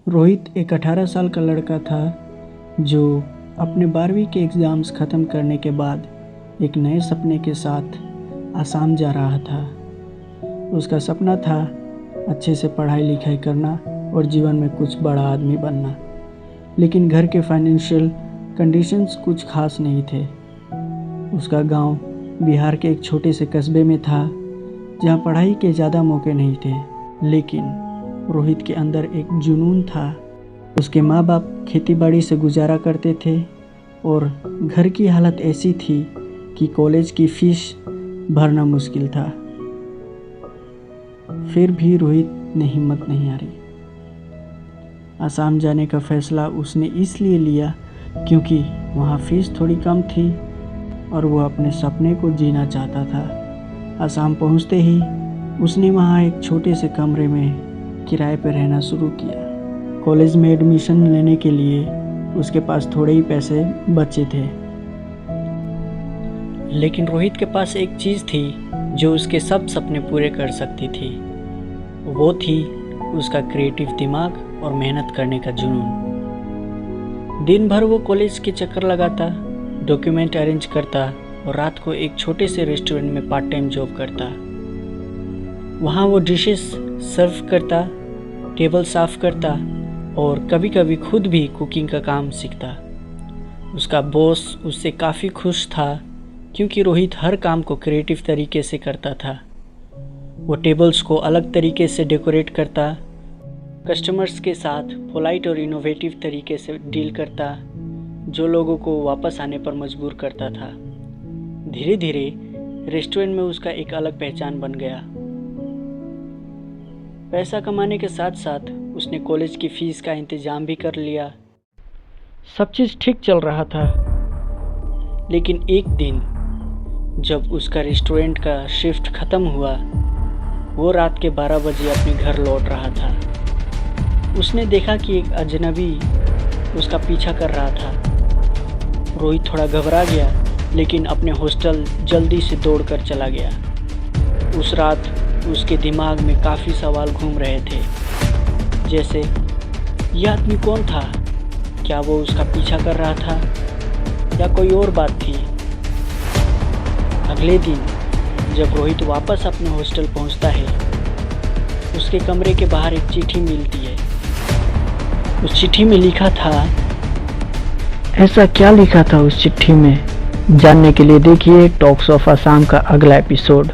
रोहित एक 18 साल का लड़का था जो अपने 12वीं के एग्ज़ाम्स ख़त्म करने के बाद एक नए सपने के साथ आसाम जा रहा था। उसका सपना था अच्छे से पढ़ाई लिखाई करना और जीवन में कुछ बड़ा आदमी बनना। लेकिन घर के फाइनेंशियल कंडीशंस कुछ खास नहीं थे। उसका गांव बिहार के एक छोटे से कस्बे में था जहां पढ़ाई के ज़्यादा मौके नहीं थे। लेकिन रोहित के अंदर एक जुनून था। उसके माँ बाप खेतीबाड़ी से गुजारा करते थे और घर की हालत ऐसी थी कि कॉलेज की फीस भरना मुश्किल था। फिर भी रोहित ने हिम्मत नहीं हारी। आसाम जाने का फैसला उसने इसलिए लिया क्योंकि वहाँ फीस थोड़ी कम थी और वो अपने सपने को जीना चाहता था। आसाम पहुँचते ही उसने वहाँ एक छोटे से कमरे में किराए पर रहना शुरू किया। कॉलेज में एडमिशन लेने के लिए उसके पास थोड़े ही पैसे बचे थे। लेकिन रोहित के पास एक चीज़ थी जो उसके सब सपने पूरे कर सकती थी। वो थी उसका क्रिएटिव दिमाग और मेहनत करने का जुनून। दिन भर वो कॉलेज के चक्कर लगाता, डॉक्यूमेंट अरेंज करता और रात को एक छोटे से रेस्टोरेंट में पार्ट टाइम जॉब करता। वहाँ वो डिशेस सर्व करता, टेबल साफ करता और कभी कभी खुद भी कुकिंग का काम सीखता। उसका बॉस उससे काफ़ी खुश था क्योंकि रोहित हर काम को क्रिएटिव तरीके से करता था। वो टेबल्स को अलग तरीके से डेकोरेट करता, कस्टमर्स के साथ पोलाइट और इनोवेटिव तरीके से डील करता, जो लोगों को वापस आने पर मजबूर करता था। धीरे धीरे रेस्टोरेंट में उसका एक अलग पहचान बन गया। पैसा कमाने के साथ साथ उसने कॉलेज की फ़ीस का इंतज़ाम भी कर लिया। सब चीज़ ठीक चल रहा था। लेकिन एक दिन जब उसका रेस्टोरेंट का शिफ्ट ख़त्म हुआ, वो रात के 12 बजे अपने घर लौट रहा था। उसने देखा कि एक अजनबी उसका पीछा कर रहा था। रोहित थोड़ा घबरा गया लेकिन अपने हॉस्टल जल्दी से दौड़कर चला गया। उस रात उसके दिमाग में काफ़ी सवाल घूम रहे थे, जैसे यह आदमी कौन था, क्या वो उसका पीछा कर रहा था या कोई और बात थी। अगले दिन जब रोहित वापस अपने हॉस्टल पहुंचता है, उसके कमरे के बाहर एक चिट्ठी मिलती है। उस चिट्ठी में लिखा था, ऐसा क्या लिखा था उस चिट्ठी में, जानने के लिए देखिए टॉक्स ऑफ आसाम का अगला एपिसोड।